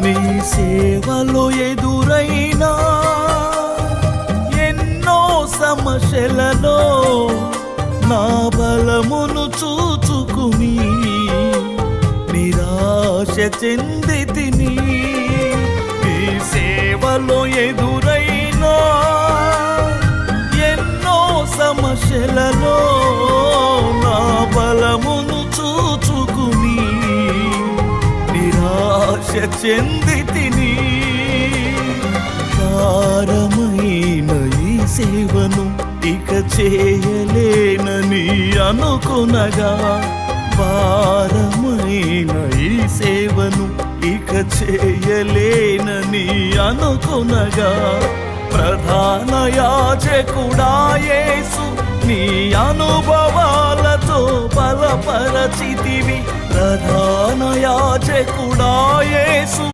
నీ సేవలో ఎదురైనా ఎన్నో సమస్యలలో నా బలమును చూచుకుని నిరాశ చెందితిని. నీ సేవలో ఎదురైనా ఎన్నో సమస్యలలో నా బలమును చూచుకుని నిరాశ చెందితిని. భారమైన ఈ సేవను ఇక చేయలేనని అనుకునగా, భారమైన ఈ సేవను ఇక చేయలేనని అనుకునగా, ప్రధాన యాజకుడా యేసు నీ అనుభవాలతో బలపరచితివి. ప్రధాన యాజకుడా యేసు